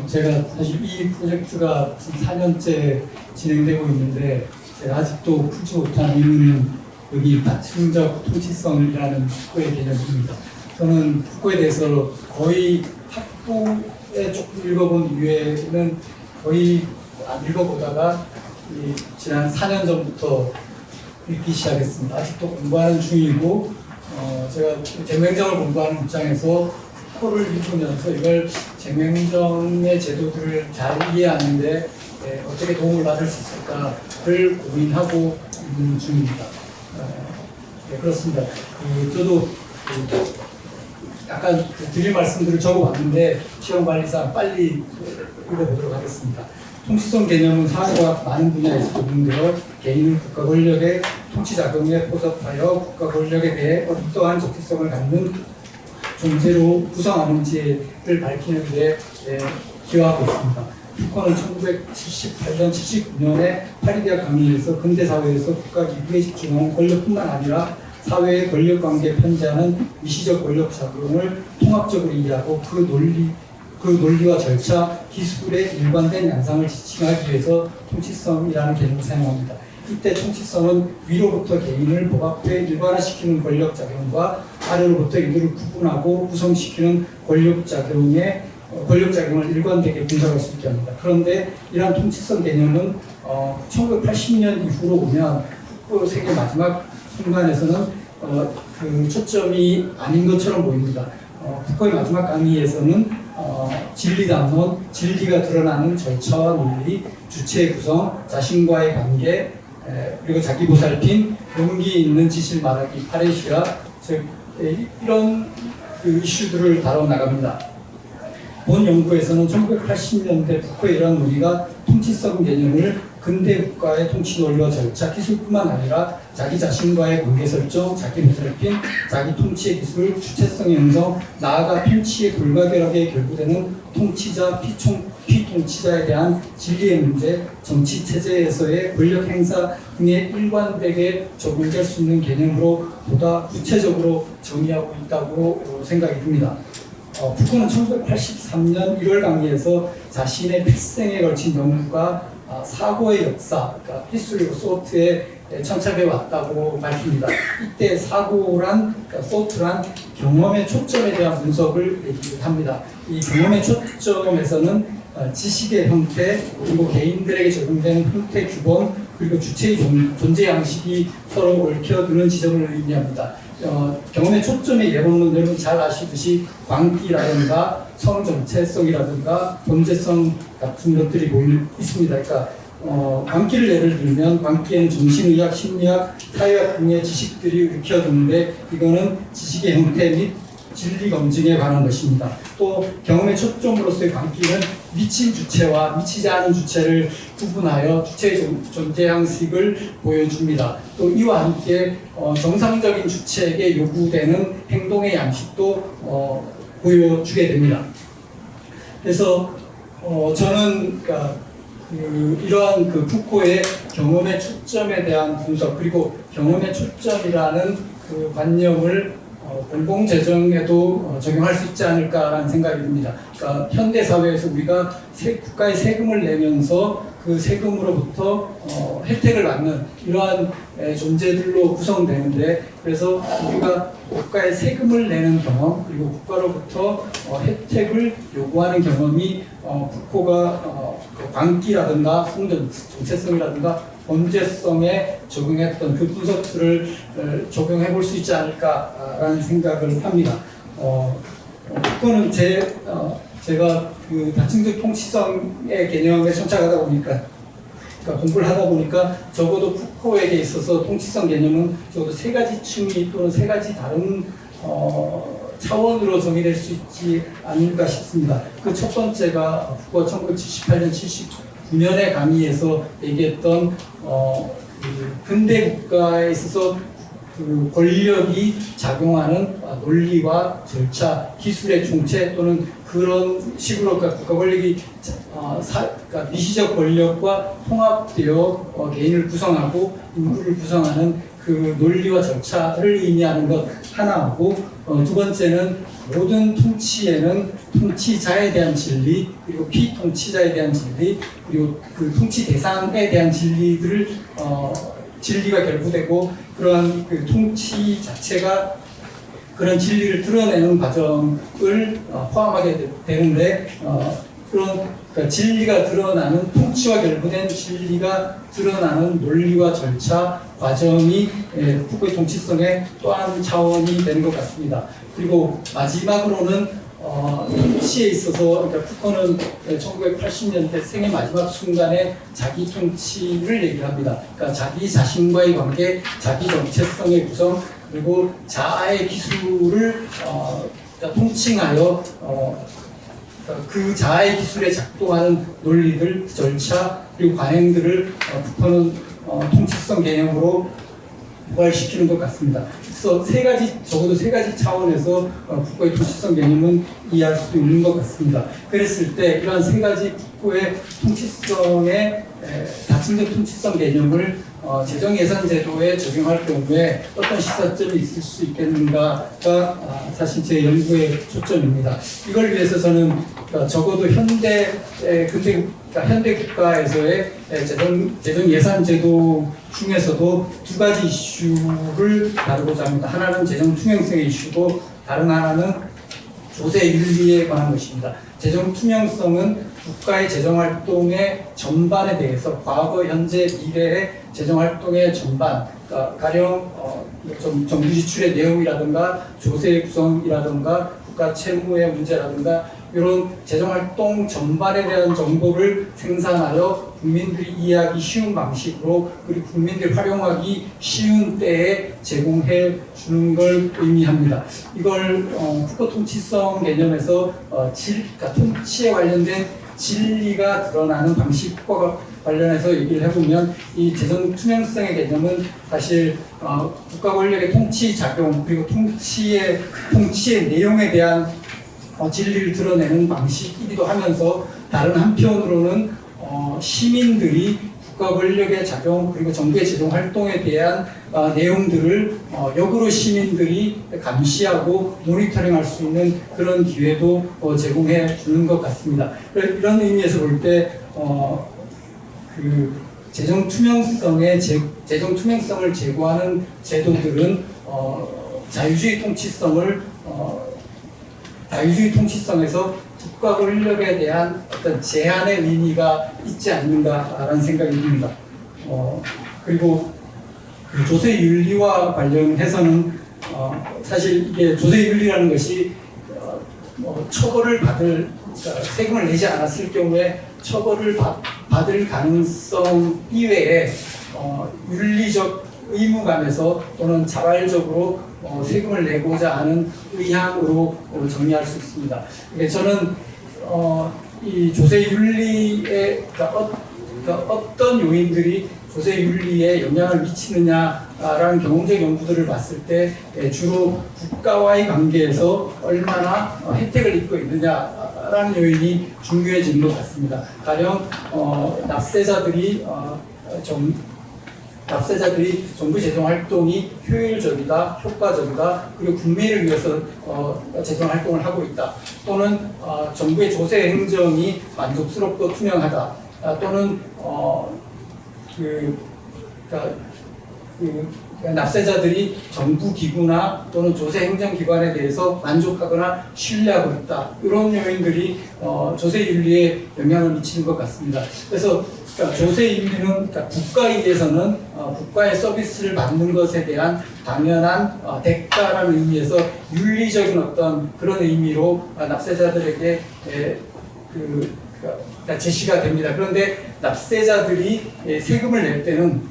제가 사실 이 프로젝트가 지금 4년째 진행되고 있는데 제가 아직도 풀지 못한 이유는 여기 파층적 통치성이라는 푸코의 개념입니다. 저는 푸코에 대해서 거의 학부에 조금 읽어본 이후에는 거의 안 읽어보다가 지난 4년 전부터 읽기 시작했습니다. 아직도 공부하는 중이고 제가 쟁맹정을 공부하는 입장에서 푸코를 읽으면서 이걸 쟁맹정의 제도들을 잘 이해하는데 어떻게 도움을 받을 수 있을까를 고민하고 있는 중입니다. 그렇습니다. 저도 약간 드릴 말씀들을 적어봤는데 시험관리상 빨리 읽어보도록 하겠습니다. 통치성 개념은 사회와 많은 분야에서 적용되어 개인은 국가 권력의 통치 작용에 포섭하여 국가 권력에 대해 어떠한 적시성을 갖는 존재로 구성하는지를 밝히는 데 기여하고 있습니다. 푸코는 1978년, 79년에 파리대학 강의에서 근대사회에서 국가 기구에 집중하는 권력뿐만 아니라 사회의 권력관계에 편재하는 미시적 권력작용을 통합적으로 이해하고 그 논리와 절차, 기술의 일관된 양상을 지칭하기 위해서 통치성이라는 개념을 사용합니다. 이때 통치성은 위로부터 개인을 복합해 일반화시키는 권력작용과 아래로부터 이들을 구분하고 구성시키는 권력작용을 일관되게 분석할 수 있게 합니다. 그런데 이러한 통치성 개념은 1980년 이후로 보면 푸코 세계 마지막 순간에서는 그 초점이 아닌 것처럼 보입니다. 푸코의 마지막 강의에서는 진리담론, 진리가 드러나는 절차와 논리, 주체의 구성, 자신과의 관계, 그리고 자기 보살핌, 용기 있는 지실 말하기, 파레시아, 즉 이런 그 이슈들을 다뤄나갑니다. 본 연구에서는 1980년대 푸코의 이러한 논의가 통치성 개념을 근대 국가의 통치 논리와 절차, 기술뿐만 아니라 자기 자신과의 관계 설정, 자기 보살핌, 자기 통치의 기술, 주체성의 형성, 나아가 통치의 불가결하게 결부되는 통치자, 피통치자에 대한 진리의 문제, 정치 체제에서의 권력 행사 등에 일관되게 적용될 수 있는 개념으로 보다 구체적으로 정의하고 있다고 생각이 듭니다. 푸코는 1983년 1월 강의에서 자신의 필생에 걸친 연구가 사고의 역사, 그러니까 히스토리 오브 소트에 천착해 왔다고 밝힙니다. 이때 사고란, 그러니까 소트란 경험의 초점에 대한 분석을 얘기합니다. 이 경험의 초점에서는 지식의 형태, 그리고 개인들에게 적용되는 형태 규범, 그리고 주체의 존재 양식이 서로 얽혀드는 지점을 의미합니다. 경험의 초점의 예로는 여러분 잘 아시듯이 광기라든가 성정체성이라든가 범죄성 같은 것들이 있습니다. 그러니까 광기를 예를 들면 광기에는 정신의학, 심리학, 사회학 등의 지식들이 얽혀드는데 이거는 지식의 형태 및 진리 검증에 관한 것입니다. 또 경험의 초점으로서의 광기는 미친 주체와 미치지 않은 주체를 구분하여 주체의 존재 양식을 보여줍니다. 또 이와 함께 정상적인 주체에게 요구되는 행동의 양식도 보여주게 됩니다. 그래서 저는 이러한 푸코의 경험의 초점에 대한 분석, 그리고 경험의 초점이라는 그 관념을 공공재정에도 적용할 수 있지 않을까라는 생각이 듭니다. 그러니까 현대사회에서 우리가 국가의 세금을 내면서 그 세금으로부터 혜택을 받는 이러한 존재들로 구성되는데, 그래서 우리가 국가의 세금을 내는 경험, 그리고 국가로부터 혜택을 요구하는 경험이 푸코가 광기라든가 정체성이라든가 범죄성에 적용했던 그 분석들을 적용해 볼 수 있지 않을까라는 생각을 합니다. 푸코는 제가 그 다층적 통치성의 개념에 정착하다 보니까, 그러니까 공부를 하다 보니까 적어도 푸코에게 있어서 통치성 개념은 적어도 세 가지 층위 또는 세 가지 다른 차원으로 정의될 수 있지 않을까 싶습니다. 그 첫 번째가 푸코가 1978년, 79년의 강의에서 얘기했던 근대 국가에 있어서 그 권력이 작용하는 논리와 절차, 기술의 중체 또는 그런 식으로 국가 권력이 미시적 권력과 통합되어 개인을 구성하고 인구를 구성하는 그 논리와 절차를 의미하는 것 하나하고 두 번째는 모든 통치에는 통치자에 대한 진리 그리고 피통치자에 대한 진리 그리고 그 통치 대상에 대한 진리들을 진리가 결부되고 그러한 그 통치 자체가 그런 진리를 드러내는 과정을 포함하게 되는데 그런 그러니까 진리가 드러나는 통치와 결부된 진리가 드러나는 논리와 절차 과정이 푸코의 통치성의 또 한 차원이 되는 것 같습니다. 그리고 마지막으로는 통치에 있어서 그러니까 푸코는 1980년대 생애 마지막 순간에 자기 통치를 얘기합니다. 그러니까 자기 자신과의 관계, 자기 정체성의 구성 그리고 자아의 기술을 그러니까 통칭하여 그 자아의 기술에 작동하는 논리들, 절차 그리고 관행들을 푸코는 통치성 개념으로 부활시키는 것 같습니다. 그래서 적어도 세 가지 차원에서 푸코의 통치성 개념은 이해할 수 있는 것 같습니다. 그랬을 때 이러한 세 가지 푸코의 통치성의 다층적 통치성 개념을 재정예산제도에 적용할 경우에 어떤 시사점이 있을 수 있겠는가가 사실 제 연구의 초점입니다. 이걸 위해서 저는 적어도 현대 국가에서의 재정예산제도 중에서도 두 가지 이슈를 다루고자 합니다. 하나는 재정 투명성의 이슈고 다른 하나는 조세윤리에 관한 것입니다. 재정 투명성은 국가의 재정활동의 전반에 대해서 과거, 현재, 미래의 재정활동의 전반, 그러니까 가령 정부 지출의 내용이라든가 조세 구성이라든가 국가 채무의 문제라든가 이런 재정활동 전반에 대한 정보를 생산하여 국민들이 이해하기 쉬운 방식으로 그리고 국민들이 활용하기 쉬운 때에 제공해 주는 걸 의미합니다. 이걸 푸코 통치성 개념에서 그러니까 통치에 관련된 진리가 드러나는 방식과 관련해서 얘기를 해보면 이 재정 투명성의 개념은 사실 국가 권력의 통치 작용 그리고 통치의 내용에 대한 진리를 드러내는 방식이기도 하면서 다른 한편으로는 시민들이 국가 권력의 작용 그리고 정부의 재정 활동에 대한 내용들을 역으로 시민들이 감시하고 모니터링할 수 있는 그런 기회도 제공해 주는 것 같습니다. 이런 의미에서 볼 때 그 재정 투명성을 제고하는 제도들은 자유주의 통치성에서 국가 권력에 대한 어떤 제한의 의미가 있지 않는가라는 생각이 듭니다. 그리고 그 조세윤리와 관련해서는 사실 이게 조세윤리라는 것이 처벌을 그러니까 세금을 내지 않았을 경우에 처벌을 받을 가능성 이외에 윤리적 의무감에서 또는 자발적으로 세금을 내고자 하는 의향으로 정리할 수 있습니다. 저는 이 조세윤리에 그러니까 어떤 요인들이 조세윤리에 영향을 미치느냐라는 경험적 연구들을 봤을 때 주로 국가와의 관계에서 얼마나 혜택을 입고 있느냐라는 요인이 중요해지는 것 같습니다. 가령 납세자들이 정부 재정 활동이 효율적이다, 효과적이다, 그리고 국민을 위해서 재정 활동을 하고 있다. 또는 정부의 조세 행정이 만족스럽고 투명하다. 또는 납세자들이 정부 기구나 또는 조세 행정 기관에 대해서 만족하거나 신뢰하고 있다. 이런 요인들이 조세 윤리에 영향을 미치는 것 같습니다. 그래서 조세 윤리는 국가에 대해서는 국가의 서비스를 받는 것에 대한 당연한 대가라는 의미에서 윤리적인 어떤 그런 의미로 납세자들에게 제시가 됩니다. 그런데 납세자들이 세금을 낼 때는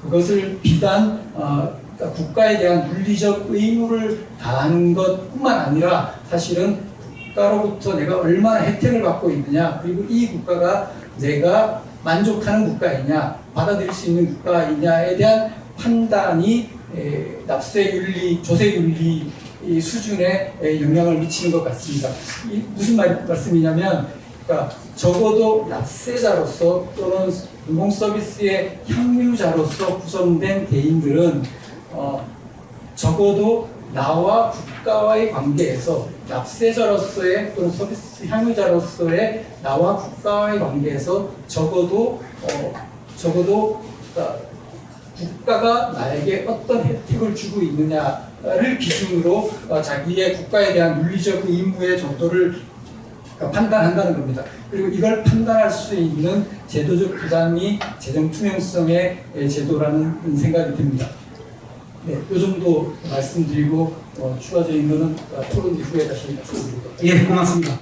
그것을 비단 국가에 대한 물리적 의무를 다하는 것뿐만 아니라 사실은 국가로부터 내가 얼마나 혜택을 받고 있느냐 그리고 이 국가가 내가 만족하는 국가이냐 받아들일 수 있는 국가이냐에 대한 판단이 납세윤리, 조세윤리 수준에 영향을 미치는 것 같습니다. 무슨 말씀이냐면 그러니까 적어도 납세자로서 또는 공공 서비스의 향유자로서 구성된 대인들은 적어도 나와 국가와의 관계에서 납세자로서의 또는 서비스 향유자로서의 나와 국가와의 관계에서 적어도 국가가 나에게 어떤 혜택을 주고 있느냐를 기준으로 자기의 국가에 대한 윤리적 의무의 정도를 판단한다는 겁니다. 그리고 이걸 판단할 수 있는 제도적 부담이 재정 투명성의 제도라는 생각이 듭니다. 네, 이 정도 말씀드리고 추가적인 거는 토론 이후에 다시 말씀드리도록 하겠습니다. 예, 고맙습니다.